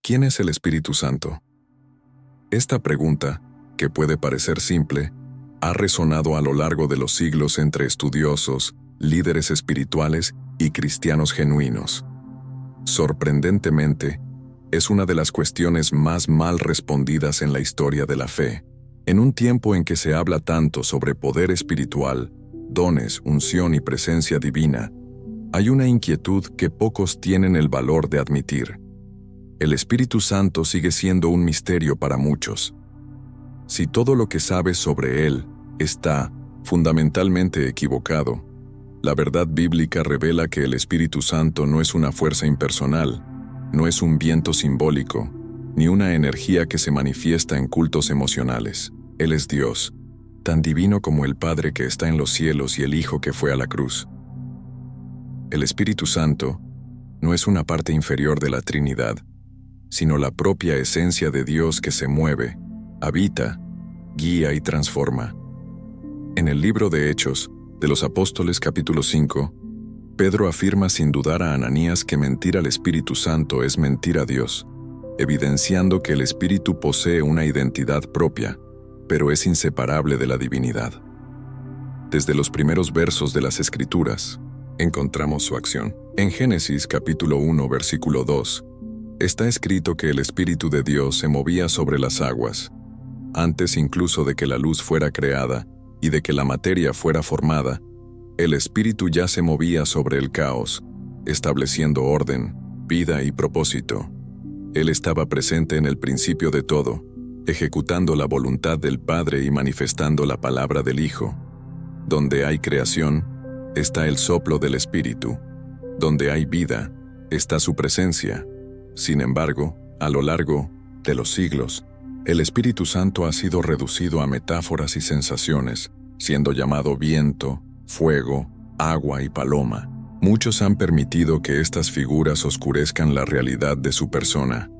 ¿Quién es el Espíritu Santo? Esta pregunta, que puede parecer simple, ha resonado a lo largo de los siglos entre estudiosos, líderes espirituales y cristianos genuinos. Sorprendentemente, es una de las cuestiones más mal respondidas en la historia de la fe. En un tiempo en que se habla tanto sobre poder espiritual, dones, unción y presencia divina, hay una inquietud que pocos tienen el valor de admitir. El Espíritu Santo sigue siendo un misterio para muchos. Si todo lo que sabes sobre él está fundamentalmente equivocado, la verdad bíblica revela que el Espíritu Santo no es una fuerza impersonal, no es un viento simbólico, ni una energía que se manifiesta en cultos emocionales. Él es Dios, tan divino como el Padre que está en los cielos y el Hijo que fue a la cruz. El Espíritu Santo no es una parte inferior de la Trinidad, sino la propia esencia de Dios que se mueve, habita, guía y transforma. En el libro de Hechos, de los Apóstoles capítulo 5, Pedro afirma sin dudar a Ananías que mentir al Espíritu Santo es mentir a Dios, evidenciando que el Espíritu posee una identidad propia, pero es inseparable de la divinidad. Desde los primeros versos de las Escrituras, encontramos su acción. En Génesis capítulo 1, versículo 2, está escrito que el Espíritu de Dios se movía sobre las aguas, antes incluso de que la luz fuera creada y de que la materia fuera formada. El Espíritu ya se movía sobre el caos, estableciendo orden, vida y propósito. Él estaba presente en el principio de todo, ejecutando la voluntad del Padre y manifestando la palabra del Hijo. Donde hay creación, está el soplo del Espíritu. Donde hay vida, está su presencia. Sin embargo, a lo largo de los siglos, el Espíritu Santo ha sido reducido a metáforas y sensaciones, siendo llamado viento, fuego, agua y paloma. Muchos han permitido que estas figuras oscurezcan la realidad de su persona.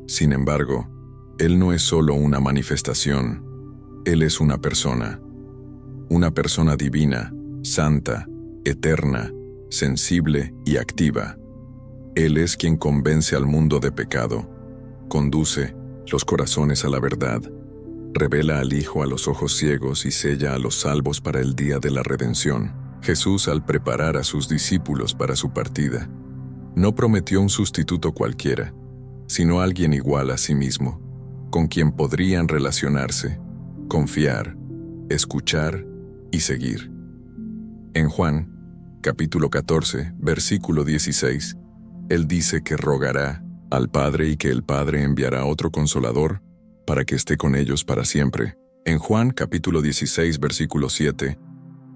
Sin embargo, Él no es solo una manifestación, Él es una persona divina, santa, eterna, sensible y activa. Él es quien convence al mundo de pecado, conduce los corazones a la verdad, revela al Hijo a los ojos ciegos y sella a los salvos para el día de la redención. Jesús, al preparar a sus discípulos para su partida, no prometió un sustituto cualquiera, sino alguien igual a sí mismo, con quien podrían relacionarse, confiar, escuchar y seguir. En Juan, capítulo 14, versículo 16, Él dice que rogará al Padre y que el Padre enviará otro Consolador para que esté con ellos para siempre. En Juan, capítulo 16, versículo 7,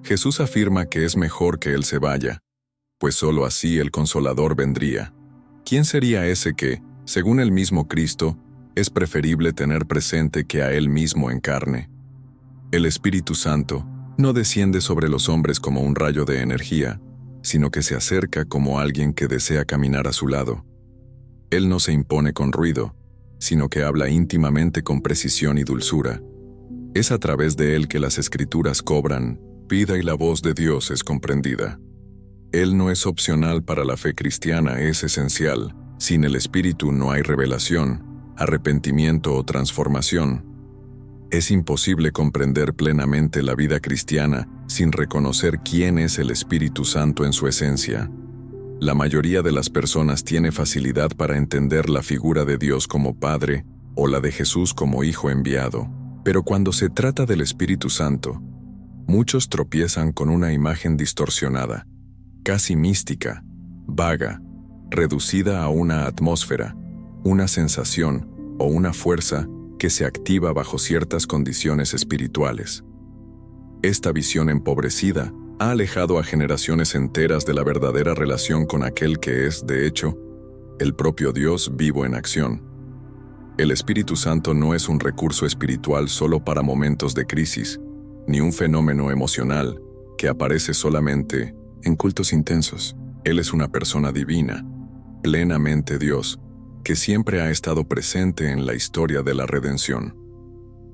Jesús afirma que es mejor que Él se vaya, pues solo así el Consolador vendría. ¿Quién sería ese que, según el mismo Cristo, es preferible tener presente que a Él mismo en carne? El Espíritu Santo no desciende sobre los hombres como un rayo de energía, sino que se acerca como alguien que desea caminar a su lado. Él no se impone con ruido, sino que habla íntimamente con precisión y dulzura. Es a través de Él que las Escrituras cobran vida y la voz de Dios es comprendida. Él no es opcional para la fe cristiana, es esencial. Sin el Espíritu no hay revelación, arrepentimiento o transformación. Es imposible comprender plenamente la vida cristiana sin reconocer quién es el Espíritu Santo en su esencia. La mayoría de las personas tiene facilidad para entender la figura de Dios como Padre o la de Jesús como Hijo enviado, pero cuando se trata del Espíritu Santo, muchos tropiezan con una imagen distorsionada, casi mística, vaga, reducida a una atmósfera, una sensación o una fuerza que se activa bajo ciertas condiciones espirituales. Esta visión empobrecida ha alejado a generaciones enteras de la verdadera relación con aquel que es, de hecho, el propio Dios vivo en acción. El Espíritu Santo no es un recurso espiritual solo para momentos de crisis, ni un fenómeno emocional que aparece solamente en cultos intensos. Él es una persona divina, plenamente Dios, que siempre ha estado presente en la historia de la redención.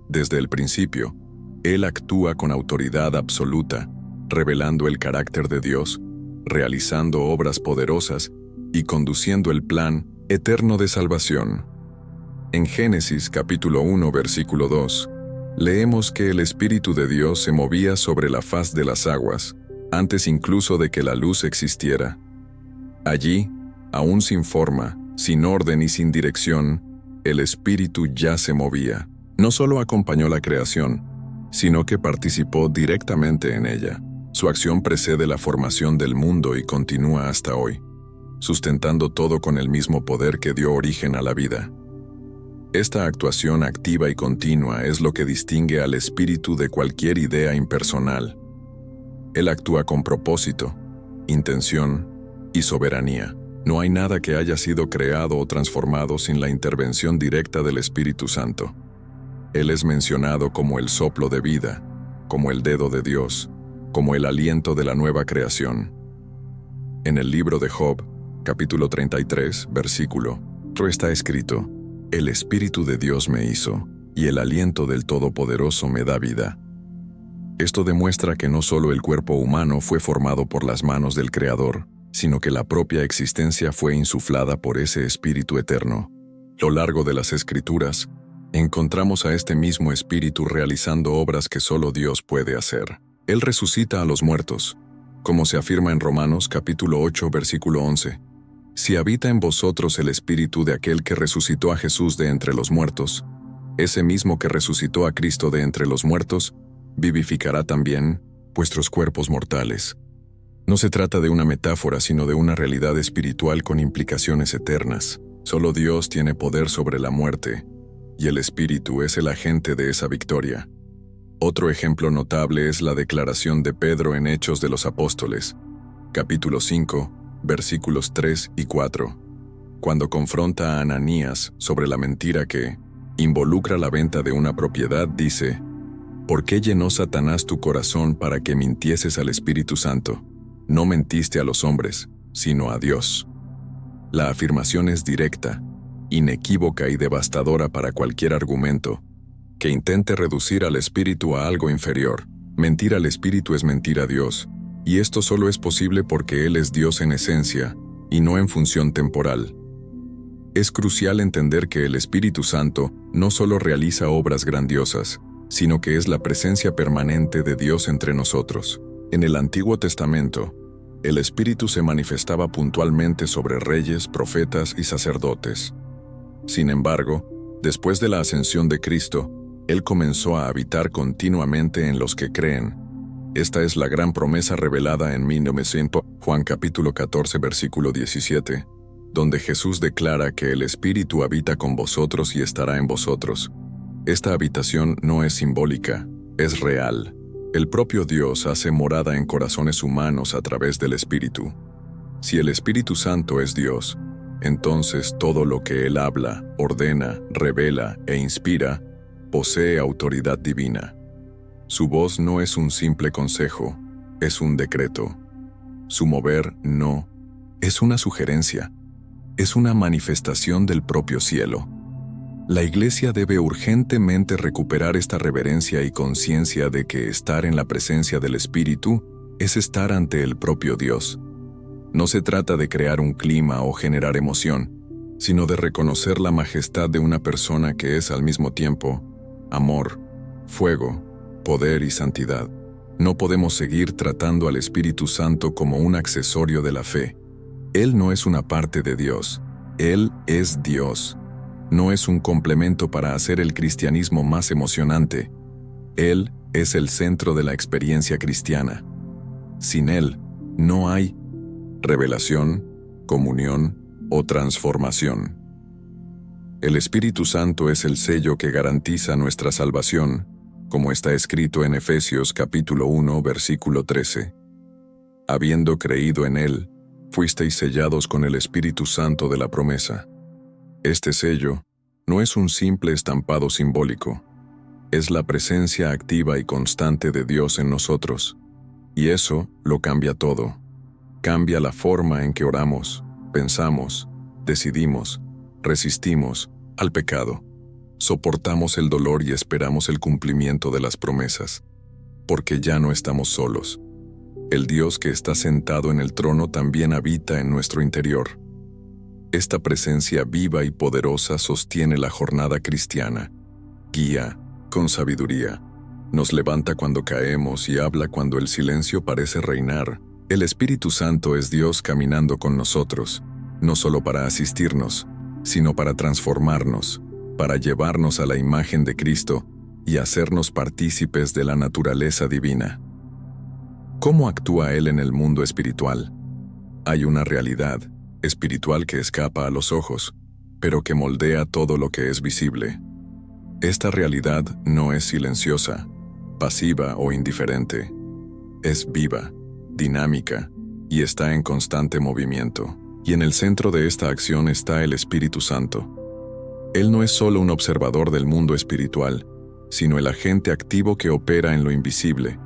Desde el principio, Él actúa con autoridad absoluta, revelando el carácter de Dios, realizando obras poderosas y conduciendo el plan eterno de salvación. En Génesis capítulo 1 versículo 2, leemos que el Espíritu de Dios se movía sobre la faz de las aguas, antes incluso de que la luz existiera. Allí, aún sin forma, sin orden y sin dirección, el Espíritu ya se movía. No solo acompañó la creación, sino que participó directamente en ella. Su acción precede la formación del mundo y continúa hasta hoy, sustentando todo con el mismo poder que dio origen a la vida. Esta actuación activa y continua es lo que distingue al Espíritu de cualquier idea impersonal. Él actúa con propósito, intención y soberanía. No hay nada que haya sido creado o transformado sin la intervención directa del Espíritu Santo. Él es mencionado como el soplo de vida, como el dedo de Dios, como el aliento de la nueva creación. En el libro de Job, capítulo 33, versículo 3 está escrito: El Espíritu de Dios me hizo, y el aliento del Todopoderoso me da vida. Esto demuestra que no solo el cuerpo humano fue formado por las manos del Creador, sino que la propia existencia fue insuflada por ese Espíritu eterno. A lo largo de las Escrituras, encontramos a este mismo Espíritu realizando obras que solo Dios puede hacer. Él resucita a los muertos, como se afirma en Romanos capítulo 8, versículo 11. Si habita en vosotros el Espíritu de aquel que resucitó a Jesús de entre los muertos, ese mismo que resucitó a Cristo de entre los muertos, vivificará también vuestros cuerpos mortales. No se trata de una metáfora, sino de una realidad espiritual con implicaciones eternas. Solo Dios tiene poder sobre la muerte, y el Espíritu es el agente de esa victoria. Otro ejemplo notable es la declaración de Pedro en Hechos de los Apóstoles, capítulo 5, versículos 3 y 4, cuando confronta a Ananías sobre la mentira que involucra la venta de una propiedad, dice: ¿Por qué llenó Satanás tu corazón para que mintieses al Espíritu Santo? No mentiste a los hombres, sino a Dios. La afirmación es directa, inequívoca y devastadora para cualquier argumento que intente reducir al Espíritu a algo inferior. Mentir al Espíritu es mentir a Dios, y esto solo es posible porque Él es Dios en esencia, y no en función temporal. Es crucial entender que el Espíritu Santo no solo realiza obras grandiosas, sino que es la presencia permanente de Dios entre nosotros. En el Antiguo Testamento, el Espíritu se manifestaba puntualmente sobre reyes, profetas y sacerdotes. Sin embargo, después de la ascensión de Cristo, Él comenzó a habitar continuamente en los que creen. Esta es la gran promesa revelada en 1900, Juan capítulo 14 versículo 17, donde Jesús declara que el Espíritu habita con vosotros y estará en vosotros. Esta habitación no es simbólica, es real. El propio Dios hace morada en corazones humanos a través del Espíritu. Si el Espíritu Santo es Dios, entonces todo lo que Él habla, ordena, revela e inspira posee autoridad divina. Su voz no es un simple consejo, es un decreto. Su mover no es una sugerencia, es una manifestación del propio cielo. La Iglesia debe urgentemente recuperar esta reverencia y conciencia de que estar en la presencia del Espíritu es estar ante el propio Dios. No se trata de crear un clima o generar emoción, sino de reconocer la majestad de una persona que es al mismo tiempo amor, fuego, poder y santidad. No podemos seguir tratando al Espíritu Santo como un accesorio de la fe. Él no es una parte de Dios, Él es Dios. No es un complemento para hacer el cristianismo más emocionante. Él es el centro de la experiencia cristiana. Sin Él, no hay revelación, comunión o transformación. El Espíritu Santo es el sello que garantiza nuestra salvación, como está escrito en Efesios capítulo 1, versículo 13. Habiendo creído en Él, fuisteis sellados con el Espíritu Santo de la promesa. Este sello no es un simple estampado simbólico, es la presencia activa y constante de Dios en nosotros. Y eso lo cambia todo. Cambia la forma en que oramos, pensamos, decidimos, resistimos al pecado. Soportamos el dolor y esperamos el cumplimiento de las promesas, porque ya no estamos solos. El Dios que está sentado en el trono también habita en nuestro interior. Esta presencia viva y poderosa sostiene la jornada cristiana, guía con sabiduría, nos levanta cuando caemos y habla cuando el silencio parece reinar. El Espíritu Santo es Dios caminando con nosotros, no solo para asistirnos, sino para transformarnos, para llevarnos a la imagen de Cristo y hacernos partícipes de la naturaleza divina. ¿Cómo actúa Él en el mundo espiritual? Hay una realidad espiritual que escapa a los ojos, pero que moldea todo lo que es visible. Esta realidad no es silenciosa, pasiva o indiferente. Es viva, dinámica y está en constante movimiento. Y en el centro de esta acción está el Espíritu Santo. Él no es solo un observador del mundo espiritual, sino el agente activo que opera en lo invisible,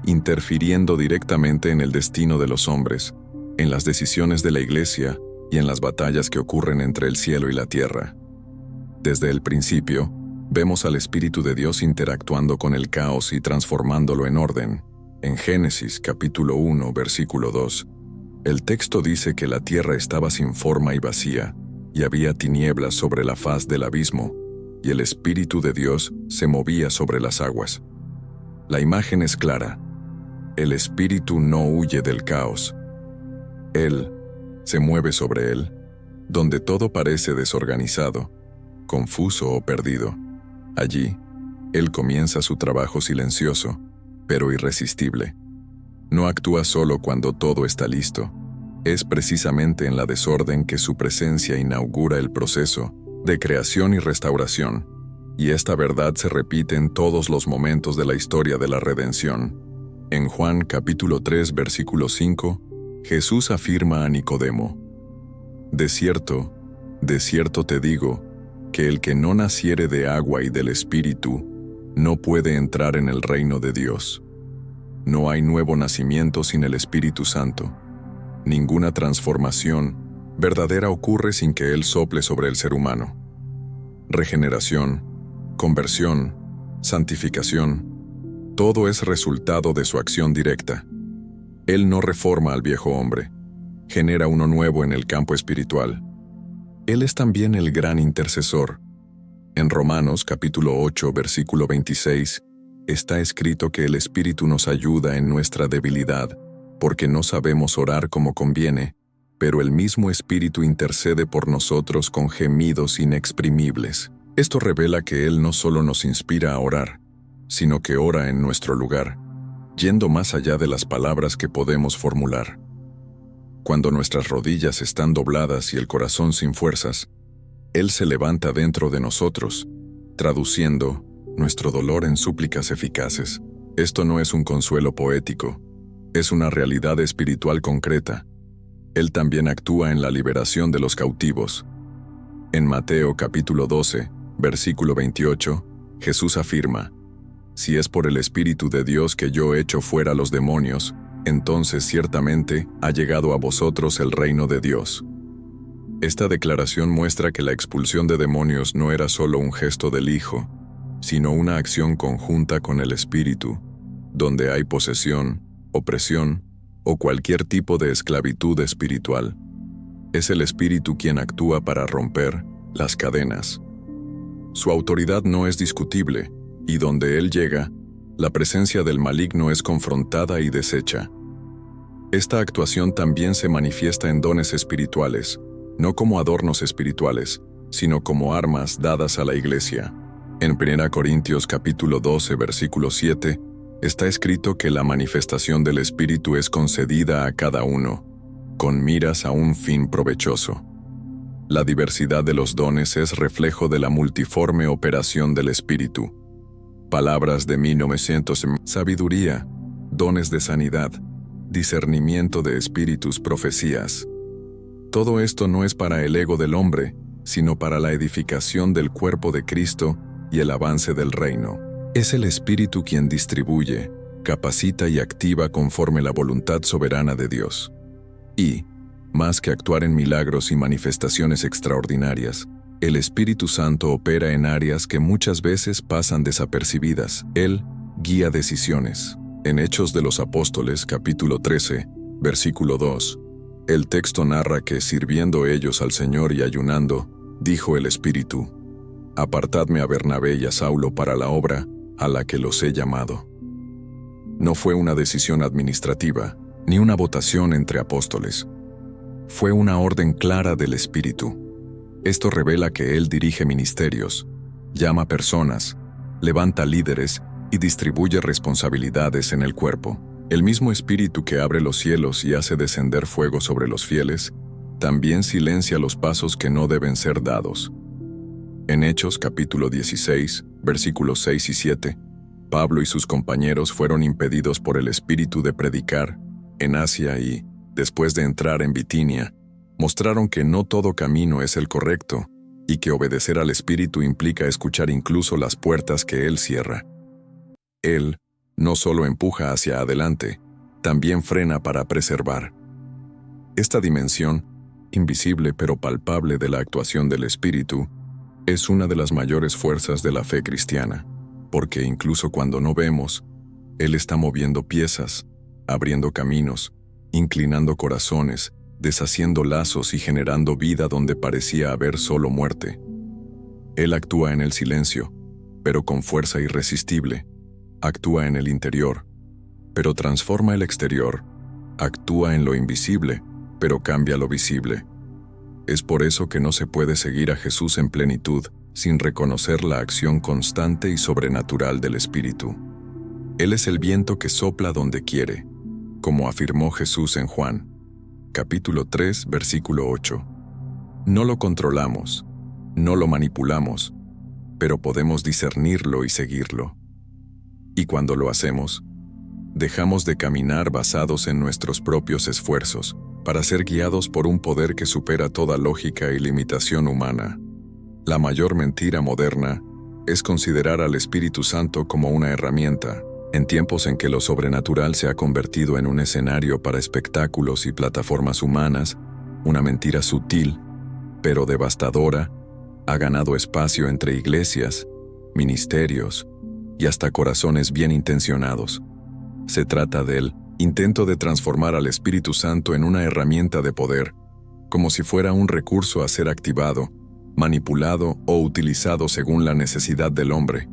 interfiriendo directamente en el destino de los hombres, en las decisiones de la Iglesia y en las batallas que ocurren entre el cielo y la tierra. Desde el principio, vemos al Espíritu de Dios interactuando con el caos y transformándolo en orden. En Génesis capítulo 1, versículo 2, el texto dice que la tierra estaba sin forma y vacía, y había tinieblas sobre la faz del abismo, y el Espíritu de Dios se movía sobre las aguas. La imagen es clara. El Espíritu no huye del caos. Él se mueve sobre él, donde todo parece desorganizado, confuso o perdido. Allí, Él comienza su trabajo silencioso, pero irresistible. No actúa solo cuando todo está listo. Es precisamente en la desorden que su presencia inaugura el proceso de creación y restauración, y esta verdad se repite en todos los momentos de la historia de la redención. En Juan capítulo 3, versículo 5, Jesús afirma a Nicodemo: de cierto te digo, que el que no naciere de agua y del Espíritu, no puede entrar en el reino de Dios. No hay nuevo nacimiento sin el Espíritu Santo. Ninguna transformación verdadera ocurre sin que Él sople sobre el ser humano. Regeneración, conversión, santificación, todo es resultado de su acción directa. Él no reforma al viejo hombre, genera uno nuevo en el campo espiritual. Él es también el gran intercesor. En Romanos capítulo 8, versículo 26, está escrito que el Espíritu nos ayuda en nuestra debilidad, porque no sabemos orar como conviene, pero el mismo Espíritu intercede por nosotros con gemidos inexprimibles. Esto revela que Él no solo nos inspira a orar, sino que ora en nuestro lugar, yendo más allá de las palabras que podemos formular. Cuando nuestras rodillas están dobladas y el corazón sin fuerzas, Él se levanta dentro de nosotros, traduciendo nuestro dolor en súplicas eficaces. Esto no es un consuelo poético, es una realidad espiritual concreta. Él también actúa en la liberación de los cautivos. En Mateo capítulo 12, versículo 28, Jesús afirma: si es por el Espíritu de Dios que yo echo fuera los demonios, entonces ciertamente ha llegado a vosotros el reino de Dios. Esta declaración muestra que la expulsión de demonios no era solo un gesto del Hijo, sino una acción conjunta con el Espíritu, donde hay posesión, opresión o cualquier tipo de esclavitud espiritual. Es el Espíritu quien actúa para romper las cadenas. Su autoridad no es discutible, y donde Él llega, la presencia del maligno es confrontada y deshecha. Esta actuación también se manifiesta en dones espirituales, no como adornos espirituales, sino como armas dadas a la Iglesia. En 1 Corintios capítulo 12, versículo 7, está escrito que la manifestación del Espíritu es concedida a cada uno, con miras a un fin provechoso. La diversidad de los dones es reflejo de la multiforme operación del Espíritu. Palabras de 1900: sabiduría, dones de sanidad, discernimiento de espíritus, profecías. Todo esto no es para el ego del hombre, sino para la edificación del cuerpo de Cristo y el avance del reino. Es el Espíritu quien distribuye, capacita y activa conforme la voluntad soberana de Dios. Y, más que actuar en milagros y manifestaciones extraordinarias, el Espíritu Santo opera en áreas que muchas veces pasan desapercibidas. Él guía decisiones. En Hechos de los Apóstoles, capítulo 13, versículo 2, El texto narra que, sirviendo ellos al Señor y ayunando, dijo el Espíritu: «Apartadme a Bernabé y a Saulo para la obra a la que los he llamado». No fue una decisión administrativa, ni una votación entre apóstoles. Fue una orden clara del Espíritu. Esto revela que Él dirige ministerios, llama personas, levanta líderes y distribuye responsabilidades en el cuerpo. El mismo Espíritu que abre los cielos y hace descender fuego sobre los fieles, también silencia los pasos que no deben ser dados. En Hechos capítulo 16, versículos 6 y 7, Pablo y sus compañeros fueron impedidos por el Espíritu de predicar en Asia y, después de entrar en Bitinia, mostraron que no todo camino es el correcto y que obedecer al Espíritu implica escuchar incluso las puertas que Él cierra. Él no solo empuja hacia adelante, también frena para preservar. Esta dimensión, invisible pero palpable de la actuación del Espíritu, es una de las mayores fuerzas de la fe cristiana, porque incluso cuando no vemos, Él está moviendo piezas, abriendo caminos, inclinando corazones, deshaciendo lazos y generando vida donde parecía haber solo muerte. Él actúa en el silencio, pero con fuerza irresistible. Actúa en el interior, pero transforma el exterior. Actúa en lo invisible, pero cambia lo visible. Es por eso que no se puede seguir a Jesús en plenitud sin reconocer la acción constante y sobrenatural del Espíritu. Él es el viento que sopla donde quiere, como afirmó Jesús en Juan, capítulo 3, versículo 8. No lo controlamos, no lo manipulamos, pero podemos discernirlo y seguirlo. Y cuando lo hacemos, dejamos de caminar basados en nuestros propios esfuerzos para ser guiados por un poder que supera toda lógica y limitación humana. La mayor mentira moderna es considerar al Espíritu Santo como una herramienta, en tiempos en que lo sobrenatural se ha convertido en un escenario para espectáculos y plataformas humanas. Una mentira sutil, pero devastadora, ha ganado espacio entre iglesias, ministerios y hasta corazones bien intencionados. Se trata del intento de transformar al Espíritu Santo en una herramienta de poder, como si fuera un recurso a ser activado, manipulado o utilizado según la necesidad del hombre.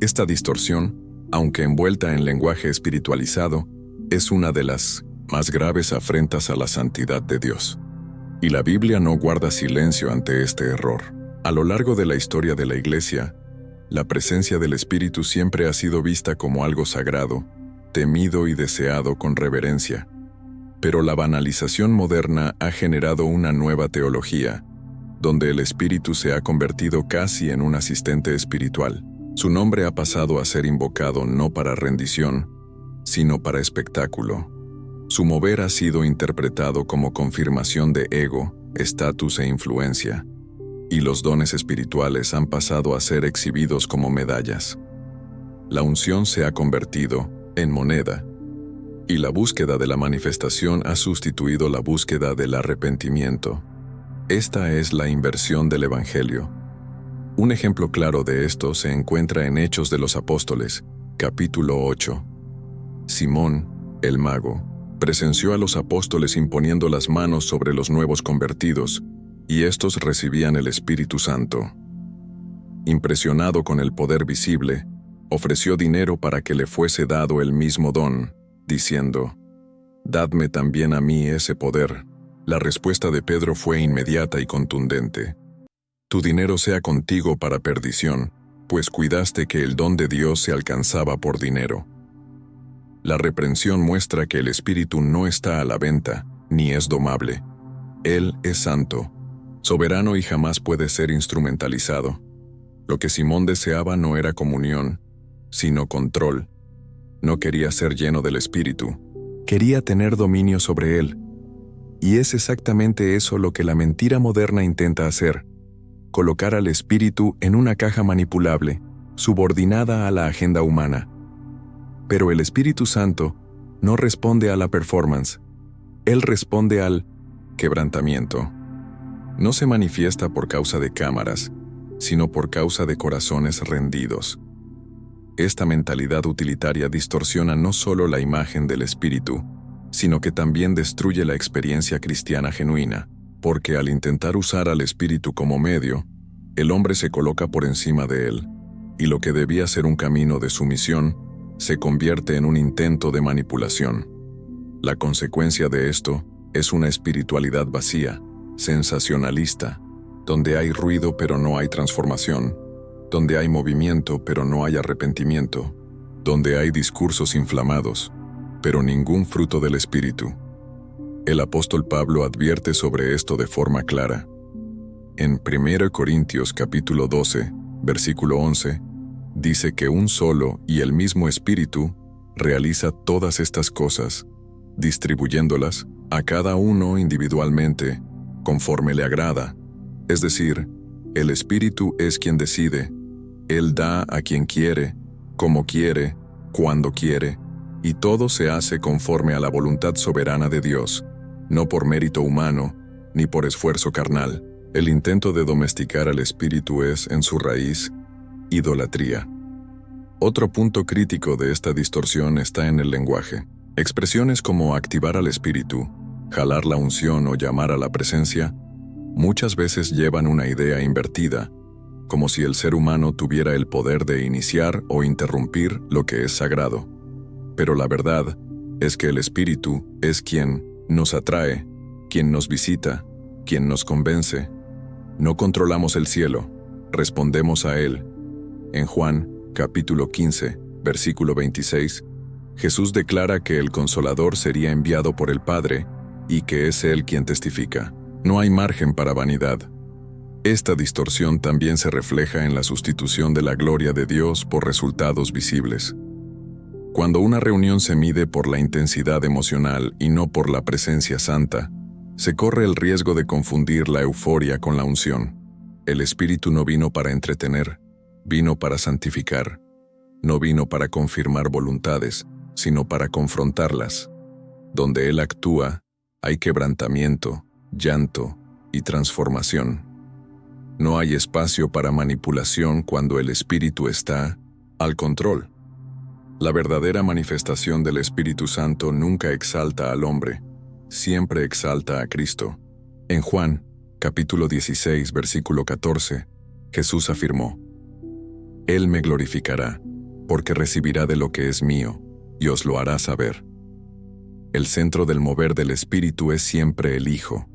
Esta distorsión, aunque envuelta en lenguaje espiritualizado, es una de las más graves afrentas a la santidad de Dios. Y la Biblia no guarda silencio ante este error. A lo largo de la historia de la Iglesia, la presencia del Espíritu siempre ha sido vista como algo sagrado, temido y deseado con reverencia. Pero la banalización moderna ha generado una nueva teología, donde el Espíritu se ha convertido casi en un asistente espiritual. Su nombre ha pasado a ser invocado no para rendición, sino para espectáculo. Su mover ha sido interpretado como confirmación de ego, estatus e influencia, y los dones espirituales han pasado a ser exhibidos como medallas. La unción se ha convertido en moneda, y la búsqueda de la manifestación ha sustituido la búsqueda del arrepentimiento. Esta es la inversión del Evangelio. Un ejemplo claro de esto se encuentra en Hechos de los Apóstoles, capítulo 8. Simón, el mago, presenció a los apóstoles imponiendo las manos sobre los nuevos convertidos, y estos recibían el Espíritu Santo. Impresionado con el poder visible, ofreció dinero para que le fuese dado el mismo don, diciendo: «Dadme también a mí ese poder». La respuesta de Pedro fue inmediata y contundente: «Tu dinero sea contigo para perdición, pues cuidaste que el don de Dios se alcanzaba por dinero». La reprensión muestra que el Espíritu no está a la venta, ni es domable. Él es santo, soberano y jamás puede ser instrumentalizado. Lo que Simón deseaba no era comunión, sino control. No quería ser lleno del Espíritu, quería tener dominio sobre él. Y es exactamente eso lo que la mentira moderna intenta hacer: colocar al Espíritu en una caja manipulable, subordinada a la agenda humana. Pero el Espíritu Santo no responde a la performance, Él responde al quebrantamiento. No se manifiesta por causa de cámaras, sino por causa de corazones rendidos. Esta mentalidad utilitaria distorsiona no solo la imagen del Espíritu, sino que también destruye la experiencia cristiana genuina, porque al intentar usar al Espíritu como medio, el hombre se coloca por encima de él, y lo que debía ser un camino de sumisión se convierte en un intento de manipulación. La consecuencia de esto es una espiritualidad vacía, sensacionalista, donde hay ruido pero no hay transformación, donde hay movimiento pero no hay arrepentimiento, donde hay discursos inflamados, pero ningún fruto del Espíritu. El apóstol Pablo advierte sobre esto de forma clara. En 1 Corintios capítulo 12, versículo 11, dice que un solo y el mismo Espíritu realiza todas estas cosas, distribuyéndolas a cada uno individualmente, conforme le agrada. Es decir, el Espíritu es quien decide. Él da a quien quiere, como quiere, cuando quiere, y todo se hace conforme a la voluntad soberana de Dios, no por mérito humano, ni por esfuerzo carnal. El intento de domesticar al Espíritu es, en su raíz, idolatría. Otro punto crítico de esta distorsión está en el lenguaje. Expresiones como activar al Espíritu, jalar la unción o llamar a la presencia, muchas veces llevan una idea invertida, como si el ser humano tuviera el poder de iniciar o interrumpir lo que es sagrado. Pero la verdad es que el Espíritu es quien nos atrae, quien nos visita, quien nos convence. No controlamos el cielo, respondemos a él. En Juan, capítulo 15, versículo 26, Jesús declara que el Consolador sería enviado por el Padre y que es Él quien testifica. No hay margen para vanidad. Esta distorsión también se refleja en la sustitución de la gloria de Dios por resultados visibles. Cuando una reunión se mide por la intensidad emocional y no por la presencia santa, se corre el riesgo de confundir la euforia con la unción. El Espíritu no vino para entretener, vino para santificar. No vino para confirmar voluntades, sino para confrontarlas. Donde Él actúa, hay quebrantamiento, llanto y transformación. No hay espacio para manipulación cuando el Espíritu está al control. La verdadera manifestación del Espíritu Santo nunca exalta al hombre, siempre exalta a Cristo. En Juan, capítulo 16, versículo 14, Jesús afirmó: Él me glorificará, porque recibirá de lo que es mío, y os lo hará saber. El centro del mover del Espíritu es siempre el Hijo.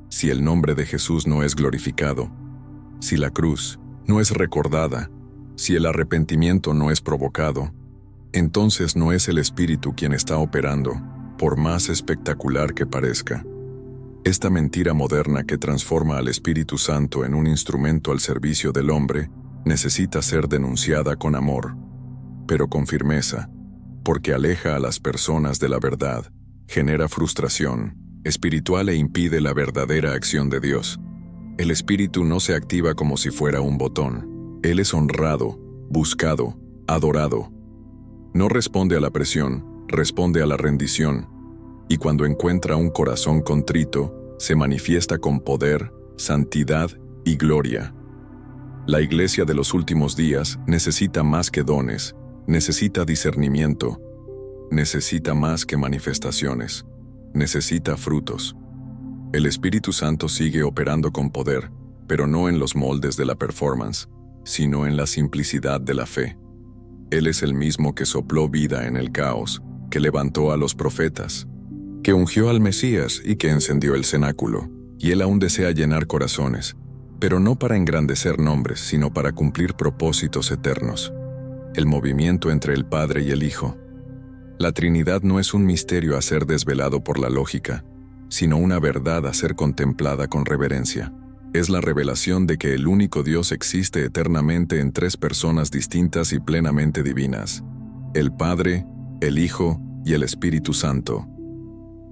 Si el nombre de Jesús no es glorificado, si la cruz no es recordada, si el arrepentimiento no es provocado, entonces no es el Espíritu quien está operando, por más espectacular que parezca. Esta mentira moderna que transforma al Espíritu Santo en un instrumento al servicio del hombre necesita ser denunciada con amor, pero con firmeza, porque aleja a las personas de la verdad, genera frustración espiritual e impide la verdadera acción de Dios. El Espíritu no se activa como si fuera un botón. Él es honrado, buscado, adorado. No responde a la presión, responde a la rendición, y cuando encuentra un corazón contrito, se manifiesta con poder, santidad y gloria. La Iglesia de los últimos días necesita más que dones, necesita discernimiento, necesita más que manifestaciones, necesita frutos. El Espíritu Santo sigue operando con poder, pero no en los moldes de la performance, sino en la simplicidad de la fe. Él es el mismo que sopló vida en el caos, que levantó a los profetas, que ungió al Mesías y que encendió el cenáculo, y Él aún desea llenar corazones, pero no para engrandecer nombres, sino para cumplir propósitos eternos. El movimiento entre el Padre y el Hijo. La Trinidad no es un misterio a ser desvelado por la lógica, sino una verdad a ser contemplada con reverencia. Es la revelación de que el único Dios existe eternamente en tres personas distintas y plenamente divinas: el Padre, el Hijo y el Espíritu Santo.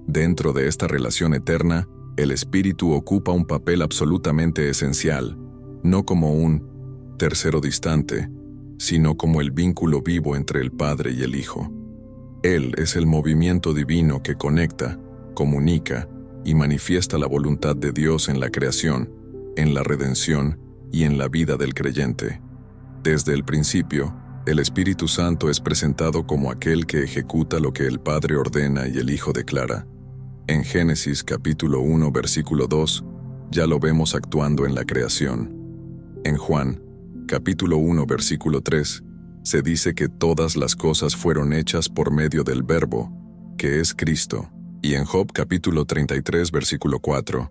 Dentro de esta relación eterna, el Espíritu ocupa un papel absolutamente esencial, no como un tercero distante, sino como el vínculo vivo entre el Padre y el Hijo. Él es el movimiento divino que conecta, comunica y manifiesta la voluntad de Dios en la creación, en la redención y en la vida del creyente. Desde el principio, El Espíritu Santo es presentado como aquel que ejecuta lo que el Padre ordena y el Hijo declara. En Génesis capítulo 1 versículo 2, ya lo vemos actuando en la creación. En Juan, capítulo 1 versículo 3, se dice que todas las cosas fueron hechas por medio del Verbo, que es Cristo. Y en Job capítulo 33 versículo 4,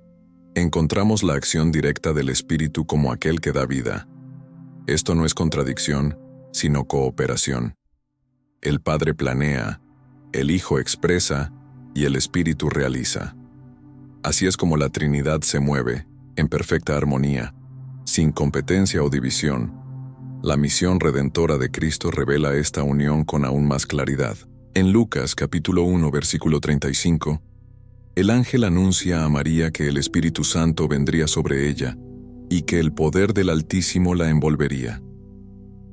encontramos la acción directa del Espíritu como aquel que da vida. Esto no es contradicción, sino cooperación. El Padre planea, el Hijo expresa y el Espíritu realiza. Así es como la Trinidad se mueve, en perfecta armonía, sin competencia o división. La misión redentora de Cristo revela esta unión con aún más claridad. En Lucas capítulo 1 versículo 35, el ángel anuncia a María que el Espíritu Santo vendría sobre ella y que el poder del Altísimo la envolvería.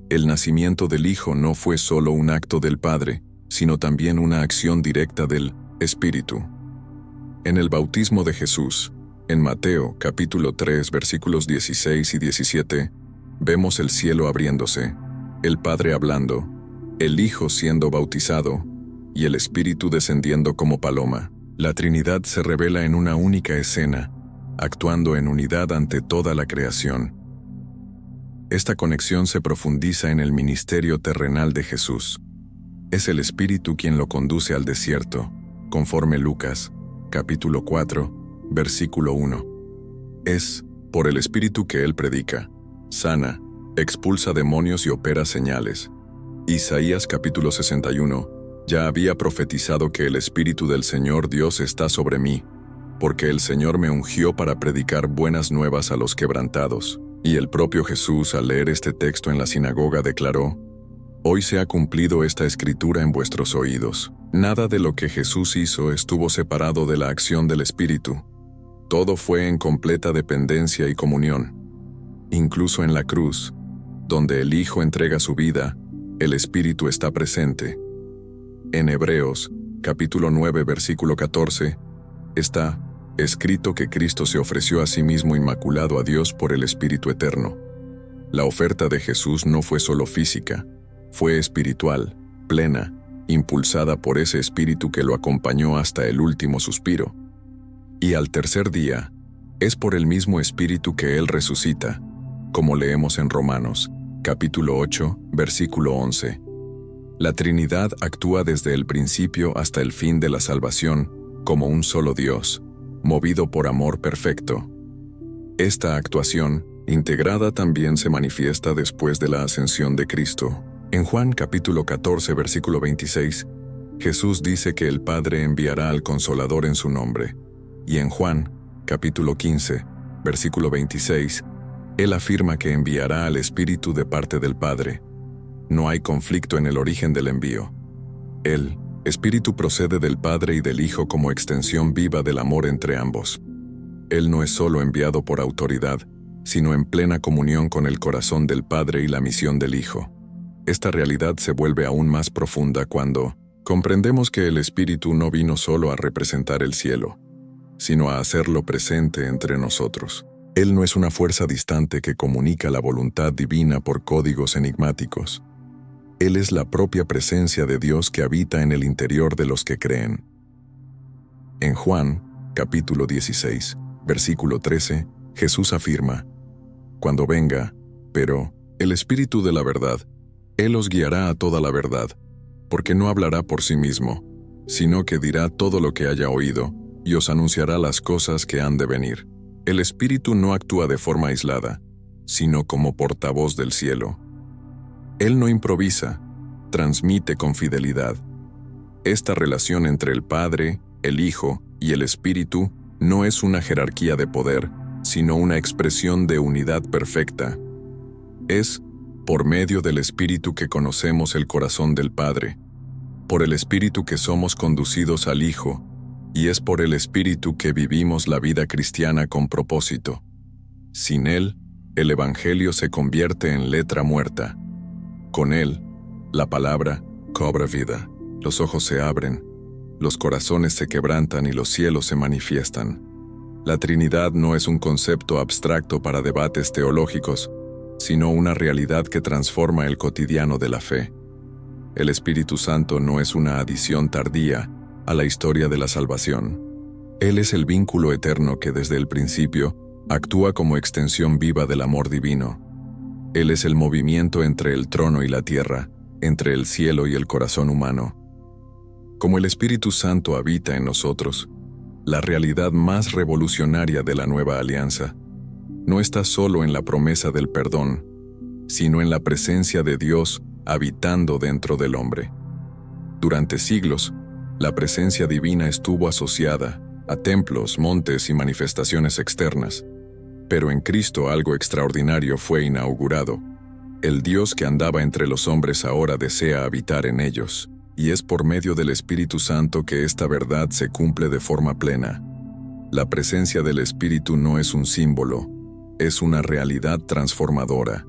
El nacimiento del Hijo no fue solo un acto del Padre, sino también una acción directa del Espíritu. En el bautismo de Jesús, en Mateo capítulo 3 versículos 16 y 17, vemos el cielo abriéndose, el Padre hablando, el Hijo siendo bautizado y el Espíritu descendiendo como paloma. La Trinidad se revela en una única escena, actuando en unidad ante toda la creación. Esta conexión se profundiza en el ministerio terrenal de Jesús. Es el Espíritu quien lo conduce al desierto, conforme Lucas, capítulo 4, versículo 1. Es, por el Espíritu que Él predica, sana, expulsa demonios y opera señales. Isaías capítulo 61, ya había profetizado que el Espíritu del Señor Dios está sobre mí, porque el Señor me ungió para predicar buenas nuevas a los quebrantados. Y el propio Jesús, al leer este texto en la sinagoga, declaró: «Hoy se ha cumplido esta escritura en vuestros oídos». Nada de lo que Jesús hizo estuvo separado de la acción del Espíritu. Todo fue en completa dependencia y comunión. Incluso en la cruz, donde el Hijo entrega su vida, el Espíritu está presente. En Hebreos, capítulo 9, versículo 14, está escrito que Cristo se ofreció a sí mismo inmaculado a Dios por el Espíritu Eterno. La oferta de Jesús no fue solo física, fue espiritual, plena, impulsada por ese Espíritu que lo acompañó hasta el último suspiro. Y al tercer día, es por el mismo Espíritu que Él resucita, como leemos en Romanos, capítulo 8, versículo 11. La Trinidad actúa desde el principio hasta el fin de la salvación como un solo Dios, movido por amor perfecto. Esta actuación, integrada, también se manifiesta después de la ascensión de Cristo. En Juan capítulo 14, versículo 26, Jesús dice que el Padre enviará al Consolador en su nombre. Y en Juan capítulo 15, versículo 26, Él afirma que enviará al Espíritu de parte del Padre. No hay conflicto en el origen del envío. El Espíritu procede del Padre y del Hijo como extensión viva del amor entre ambos. Él no es solo enviado por autoridad, sino en plena comunión con el corazón del Padre y la misión del Hijo. Esta realidad se vuelve aún más profunda cuando comprendemos que el Espíritu no vino solo a representar el cielo, sino a hacerlo presente entre nosotros. Él no es una fuerza distante que comunica la voluntad divina por códigos enigmáticos. Él es la propia presencia de Dios que habita en el interior de los que creen. En Juan, capítulo 16, versículo 13, Jesús afirma: «Cuando venga, pero, el Espíritu de la verdad, Él os guiará a toda la verdad, porque no hablará por sí mismo, sino que dirá todo lo que haya oído, y os anunciará las cosas que han de venir». El Espíritu no actúa de forma aislada, sino como portavoz del cielo. Él no improvisa, transmite con fidelidad. Esta relación entre el Padre, el Hijo y el Espíritu no es una jerarquía de poder, sino una expresión de unidad perfecta. Es, por medio del Espíritu que conocemos el corazón del Padre, por el Espíritu que somos conducidos al Hijo, y es por el Espíritu que vivimos la vida cristiana con propósito. Sin Él, el Evangelio se convierte en letra muerta. Con Él, la palabra cobra vida, los ojos se abren, los corazones se quebrantan y los cielos se manifiestan. La Trinidad no es un concepto abstracto para debates teológicos, sino una realidad que transforma el cotidiano de la fe. El Espíritu Santo no es una adición tardía a la historia de la salvación. Él es el vínculo eterno que desde el principio actúa como extensión viva del amor divino. Él es el movimiento entre el trono y la tierra, entre el cielo y el corazón humano. Como el Espíritu Santo habita en nosotros, la realidad más revolucionaria de la nueva alianza no está solo en la promesa del perdón, sino en la presencia de Dios habitando dentro del hombre. Durante siglos, la presencia divina estuvo asociada a templos, montes y manifestaciones externas, pero en Cristo algo extraordinario fue inaugurado. El Dios que andaba entre los hombres ahora desea habitar en ellos, y es por medio del Espíritu Santo que esta verdad se cumple de forma plena. La presencia del Espíritu no es un símbolo, es una realidad transformadora.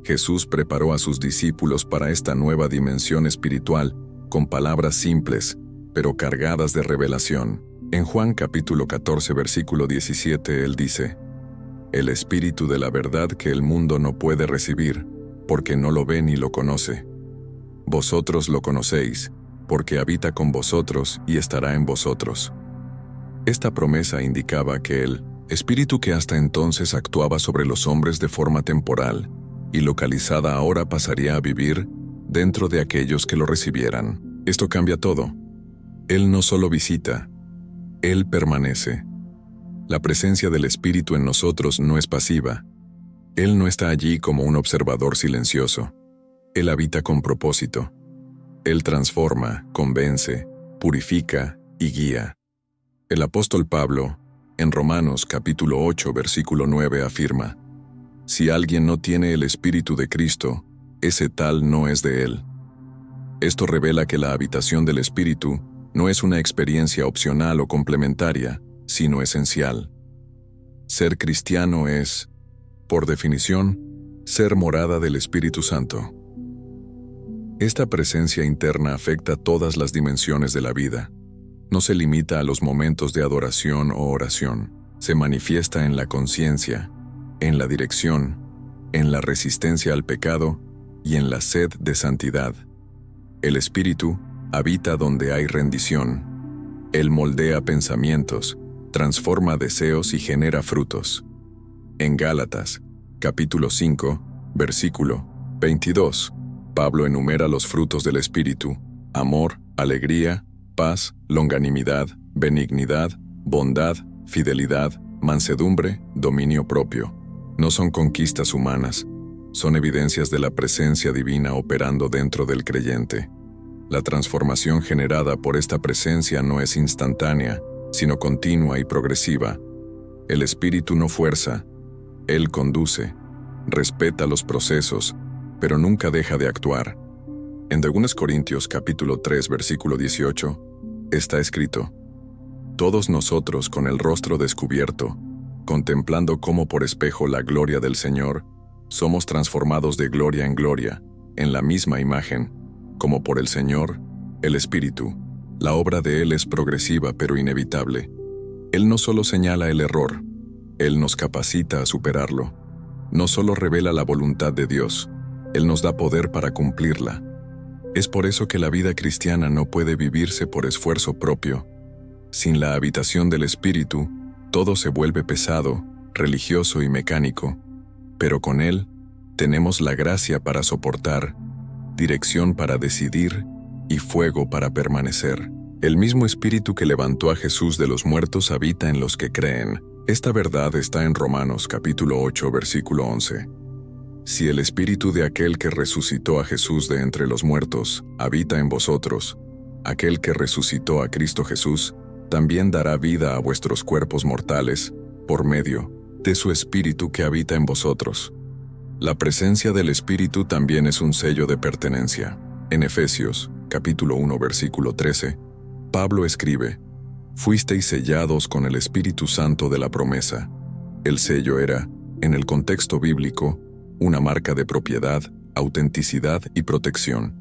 Jesús preparó a sus discípulos para esta nueva dimensión espiritual con palabras simples, pero cargadas de revelación. En Juan capítulo 14 versículo 17 Él dice: «El Espíritu de la verdad que el mundo no puede recibir, porque no lo ve ni lo conoce. Vosotros lo conocéis, porque habita con vosotros y estará en vosotros». Esta promesa indicaba que el Espíritu que hasta entonces actuaba sobre los hombres de forma temporal y localizada ahora pasaría a vivir dentro de aquellos que lo recibieran. Esto cambia todo. Él no solo visita, Él permanece. La presencia del Espíritu en nosotros no es pasiva. Él no está allí como un observador silencioso. Él habita con propósito. Él transforma, convence, purifica y guía. El apóstol Pablo, en Romanos capítulo 8 versículo 9 afirma: «Si alguien no tiene el Espíritu de Cristo, ese tal no es de él». Esto revela que la habitación del Espíritu no es una experiencia opcional o complementaria, sino esencial. Ser cristiano es, por definición, ser morada del Espíritu Santo. Esta presencia interna afecta todas las dimensiones de la vida. No se limita a los momentos de adoración o oración. Se manifiesta en la conciencia, en la dirección, en la resistencia al pecado y en la sed de santidad. El Espíritu habita donde hay rendición. Él moldea pensamientos, transforma deseos y genera frutos. En Gálatas, capítulo 5, versículo 22, Pablo enumera los frutos del Espíritu: amor, alegría, paz, longanimidad, benignidad, bondad, fidelidad, mansedumbre, dominio propio. No son conquistas humanas, son evidencias de la presencia divina operando dentro del creyente. La transformación generada por esta presencia no es instantánea, sino continua y progresiva. El Espíritu no fuerza, Él conduce, respeta los procesos, pero nunca deja de actuar. En 2 Corintios capítulo 3 versículo 18, está escrito: «Todos nosotros con el rostro descubierto, contemplando como por espejo la gloria del Señor, somos transformados de gloria en gloria, en la misma imagen, como por el Señor, el Espíritu». La obra de Él es progresiva pero inevitable. Él no solo señala el error, Él nos capacita a superarlo. No solo revela la voluntad de Dios, Él nos da poder para cumplirla. Es por eso que la vida cristiana no puede vivirse por esfuerzo propio. Sin la habitación del Espíritu, todo se vuelve pesado, religioso y mecánico. Pero con Él, tenemos la gracia para soportar, dirección para decidir y fuego para permanecer. El mismo Espíritu que levantó a Jesús de los muertos habita en los que creen. Esta verdad está en Romanos capítulo 8 versículo 11. Si el Espíritu de aquel que resucitó a Jesús de entre los muertos habita en vosotros, aquel que resucitó a Cristo Jesús también dará vida a vuestros cuerpos mortales por medio de su Espíritu que habita en vosotros. La presencia del Espíritu también es un sello de pertenencia. En Efesios capítulo 1 versículo 13, Pablo escribe: «Fuisteis sellados con el Espíritu Santo de la promesa». El sello era, en el contexto bíblico, una marca de propiedad, autenticidad y protección.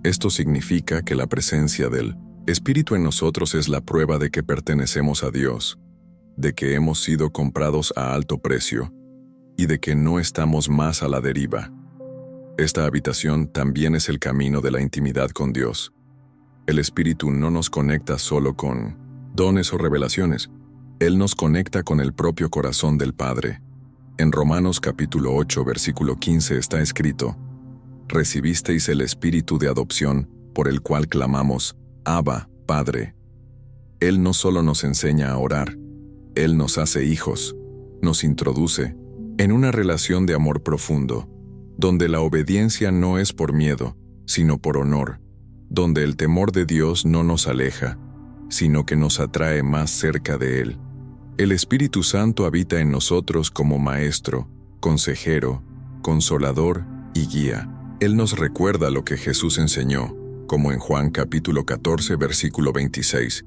Esto significa que la presencia del Espíritu en nosotros es la prueba de que pertenecemos a Dios, de que hemos sido comprados a alto precio, y de que no estamos más a la deriva. Esta habitación también es el camino de la intimidad con Dios. El Espíritu no nos conecta solo con dones o revelaciones. Él nos conecta con el propio corazón del Padre. En Romanos capítulo 8, versículo 15 está escrito: «Recibisteis el Espíritu de adopción, por el cual clamamos, Abba, Padre». Él no solo nos enseña a orar, Él nos hace hijos, nos introduce en una relación de amor profundo, donde la obediencia no es por miedo, sino por honor, donde el temor de Dios no nos aleja, sino que nos atrae más cerca de Él. El Espíritu Santo habita en nosotros como Maestro, Consejero, Consolador y Guía. Él nos recuerda lo que Jesús enseñó, como en Juan capítulo 14, versículo 26.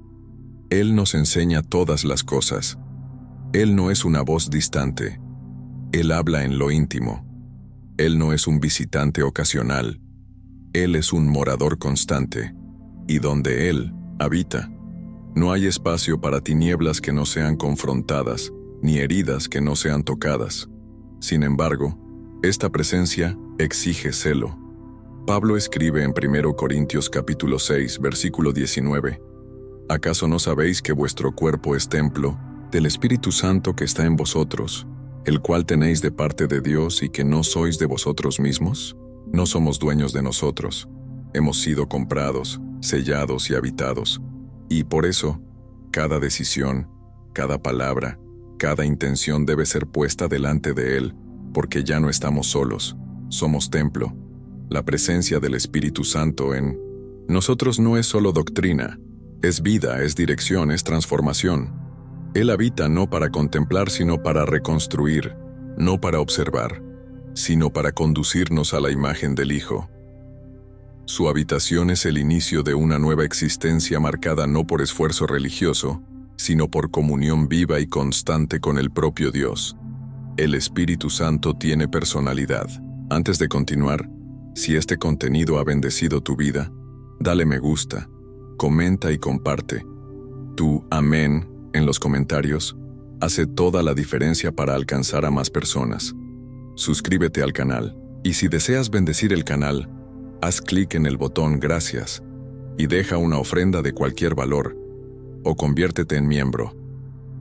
Él nos enseña todas las cosas. Él no es una voz distante. Él habla en lo íntimo. Él no es un visitante ocasional. Él es un morador constante. Y donde Él habita, no hay espacio para tinieblas que no sean confrontadas, ni heridas que no sean tocadas. Sin embargo, esta presencia exige celo. Pablo escribe en 1 Corintios capítulo 6, versículo 19: ¿Acaso no sabéis que vuestro cuerpo es templo del Espíritu Santo que está en vosotros, el cual tenéis de parte de Dios y que no sois de vosotros mismos? No somos dueños de nosotros. Hemos sido comprados, sellados y habitados. Y por eso, cada decisión, cada palabra, cada intención debe ser puesta delante de Él, porque ya no estamos solos, somos templo. La presencia del Espíritu Santo en nosotros no es solo doctrina, es vida, es dirección, es transformación. Él habita no para contemplar, sino para reconstruir, no para observar, sino para conducirnos a la imagen del Hijo. Su habitación es el inicio de una nueva existencia marcada no por esfuerzo religioso, sino por comunión viva y constante con el propio Dios. El Espíritu Santo tiene personalidad. Antes de continuar, si este contenido ha bendecido tu vida, dale me gusta, comenta y comparte. Tu amén en los comentarios hace toda la diferencia para alcanzar a más personas. Suscríbete al canal, y si deseas bendecir el canal, haz clic en el botón Gracias y deja una ofrenda de cualquier valor, o conviértete en miembro.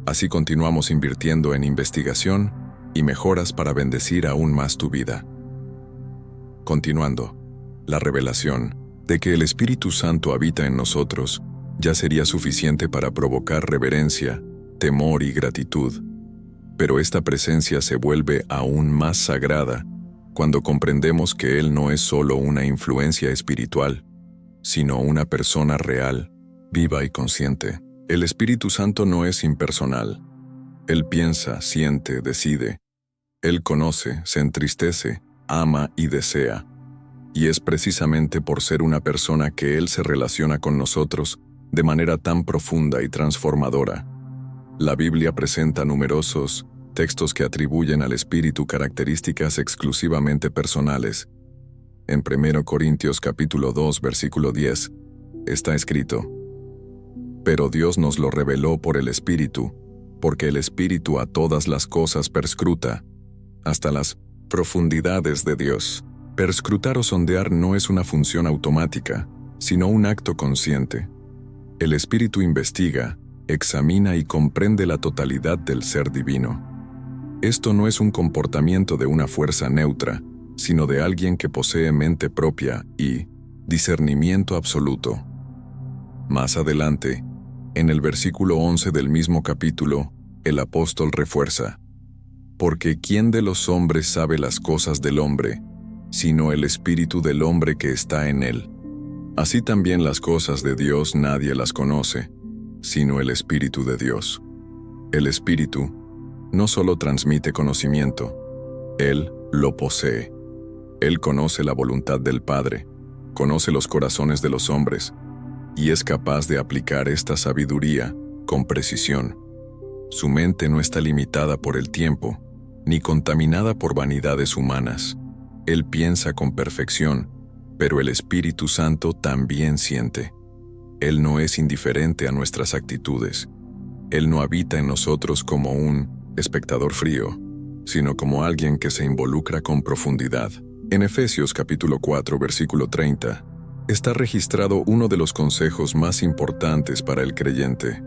Así continuamos invirtiendo en investigación y mejoras para bendecir aún más tu vida. Continuando, la revelación de que el Espíritu Santo habita en nosotros ya sería suficiente para provocar reverencia, temor y gratitud. Pero esta presencia se vuelve aún más sagrada cuando comprendemos que Él no es solo una influencia espiritual, sino una persona real, viva y consciente. El Espíritu Santo no es impersonal. Él piensa, siente, decide. Él conoce, se entristece, ama y desea. Y es precisamente por ser una persona que Él se relaciona con nosotros de manera tan profunda y transformadora. La Biblia presenta numerosos textos que atribuyen al Espíritu características exclusivamente personales. En 1 Corintios capítulo 2, versículo 10, está escrito: «Pero Dios nos lo reveló por el Espíritu, porque el Espíritu a todas las cosas perscruta, hasta las profundidades de Dios». Perscrutar o sondear no es una función automática, sino un acto consciente. El Espíritu investiga, examina y comprende la totalidad del ser divino. Esto no es un comportamiento de una fuerza neutra, sino de alguien que posee mente propia y discernimiento absoluto. Más adelante, en el versículo 11 del mismo capítulo, el apóstol refuerza: «Porque ¿quién de los hombres sabe las cosas del hombre, sino el espíritu del hombre que está en él? Así también las cosas de Dios nadie las conoce, sino el Espíritu de Dios». El Espíritu no solo transmite conocimiento, Él lo posee. Él conoce la voluntad del Padre, conoce los corazones de los hombres, y es capaz de aplicar esta sabiduría con precisión. Su mente no está limitada por el tiempo, ni contaminada por vanidades humanas. Él piensa con perfección, pero el Espíritu Santo también siente. Él no es indiferente a nuestras actitudes. Él no habita en nosotros como un espectador frío, sino como alguien que se involucra con profundidad. En Efesios capítulo 4, versículo 30, está registrado uno de los consejos más importantes para el creyente.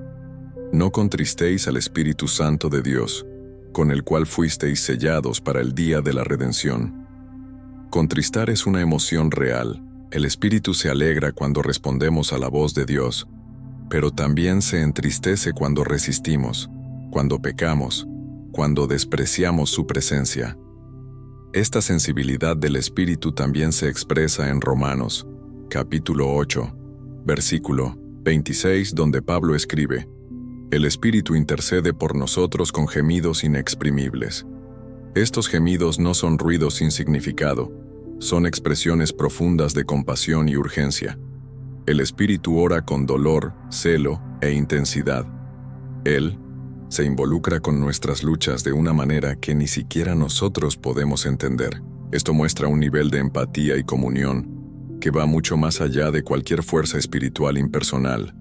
No contristéis al Espíritu Santo de Dios, con el cual fuisteis sellados para el día de la redención. Contristar es una emoción real. El Espíritu se alegra cuando respondemos a la voz de Dios, pero también se entristece cuando resistimos, cuando pecamos, cuando despreciamos su presencia. Esta sensibilidad del Espíritu también se expresa en Romanos, capítulo 8, versículo 26, donde Pablo escribe: El Espíritu intercede por nosotros con gemidos inexprimibles. Estos gemidos no son ruidos sin significado, son expresiones profundas de compasión y urgencia. El Espíritu ora con dolor, celo e intensidad. Él se involucra con nuestras luchas de una manera que ni siquiera nosotros podemos entender. Esto muestra un nivel de empatía y comunión que va mucho más allá de cualquier fuerza espiritual impersonal.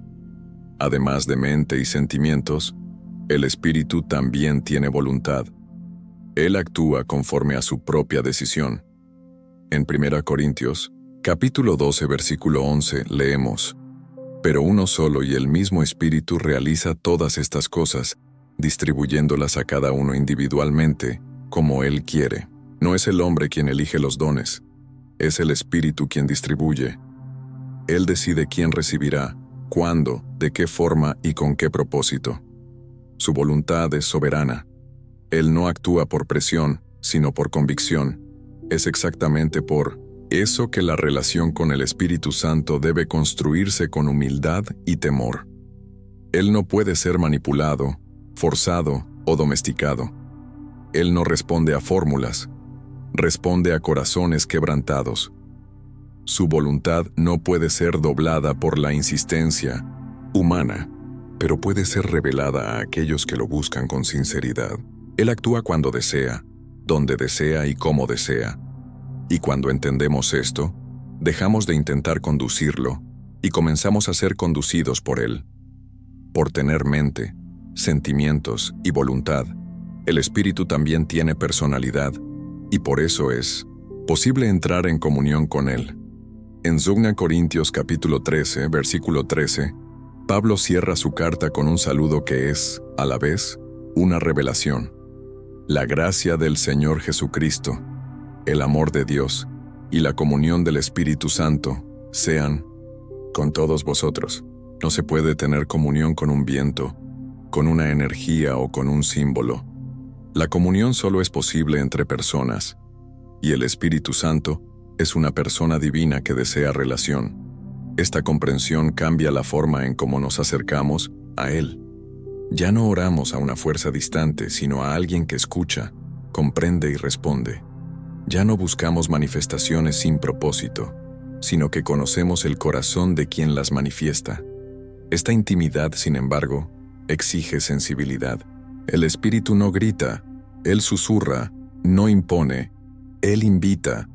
Además de mente y sentimientos, el Espíritu también tiene voluntad. Él actúa conforme a su propia decisión. En 1 Corintios, capítulo 12, versículo 11, leemos: Pero uno solo y el mismo Espíritu realiza todas estas cosas, distribuyéndolas a cada uno individualmente, como Él quiere. No es el hombre quien elige los dones, es el Espíritu quien distribuye. Él decide quién recibirá, cuándo, de qué forma y con qué propósito. Su voluntad es soberana. Él no actúa por presión, sino por convicción. Es exactamente por eso que la relación con el Espíritu Santo debe construirse con humildad y temor. Él no puede ser manipulado, forzado o domesticado. Él no responde a fórmulas, responde a corazones quebrantados. Su voluntad no puede ser doblada por la insistencia humana, pero puede ser revelada a aquellos que lo buscan con sinceridad. Él actúa cuando desea, donde desea y cómo desea. Y cuando entendemos esto, dejamos de intentar conducirlo y comenzamos a ser conducidos por Él. Por tener mente, sentimientos y voluntad, el Espíritu también tiene personalidad, y por eso es posible entrar en comunión con Él. En 2 Corintios capítulo 13, versículo 13, Pablo cierra su carta con un saludo que es, a la vez, una revelación. La gracia del Señor Jesucristo, el amor de Dios y la comunión del Espíritu Santo sean con todos vosotros. No se puede tener comunión con un viento, con una energía o con un símbolo. La comunión solo es posible entre personas, y el Espíritu Santo es una persona divina que desea relación. Esta comprensión cambia la forma en cómo nos acercamos a Él. Ya no oramos a una fuerza distante, sino a alguien que escucha, comprende y responde. Ya no buscamos manifestaciones sin propósito, sino que conocemos el corazón de quien las manifiesta. Esta intimidad, sin embargo, exige sensibilidad. El Espíritu no grita, Él susurra, no impone, Él invita.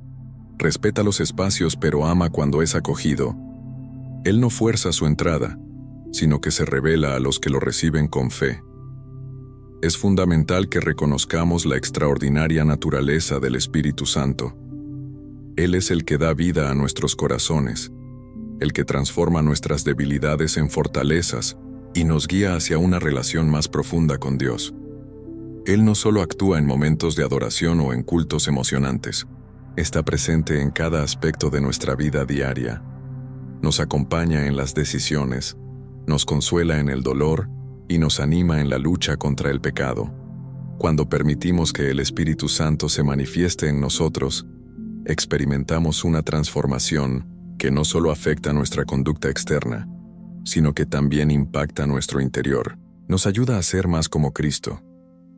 Respeta los espacios pero ama cuando es acogido. Él no fuerza su entrada, sino que se revela a los que lo reciben con fe. Es fundamental que reconozcamos la extraordinaria naturaleza del Espíritu Santo. Él es el que da vida a nuestros corazones, el que transforma nuestras debilidades en fortalezas y nos guía hacia una relación más profunda con Dios. Él no solo actúa en momentos de adoración o en cultos emocionantes, está presente en cada aspecto de nuestra vida diaria. Nos acompaña en las decisiones, nos consuela en el dolor y nos anima en la lucha contra el pecado. Cuando permitimos que el Espíritu Santo se manifieste en nosotros, experimentamos una transformación que no solo afecta nuestra conducta externa, sino que también impacta nuestro interior. Nos ayuda a ser más como Cristo,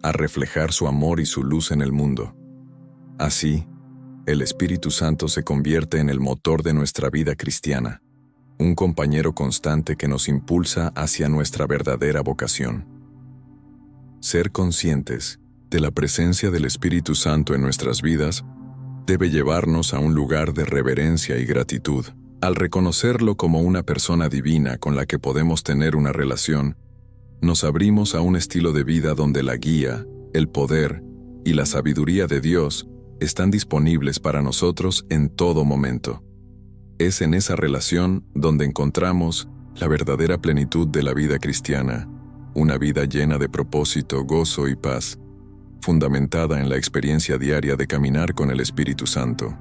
a reflejar su amor y su luz en el mundo. Así, el Espíritu Santo se convierte en el motor de nuestra vida cristiana, un compañero constante que nos impulsa hacia nuestra verdadera vocación. Ser conscientes de la presencia del Espíritu Santo en nuestras vidas debe llevarnos a un lugar de reverencia y gratitud. Al reconocerlo como una persona divina con la que podemos tener una relación, nos abrimos a un estilo de vida donde la guía, el poder y la sabiduría de Dios están disponibles para nosotros en todo momento. Es en esa relación donde encontramos la verdadera plenitud de la vida cristiana, una vida llena de propósito, gozo y paz, fundamentada en la experiencia diaria de caminar con el Espíritu Santo.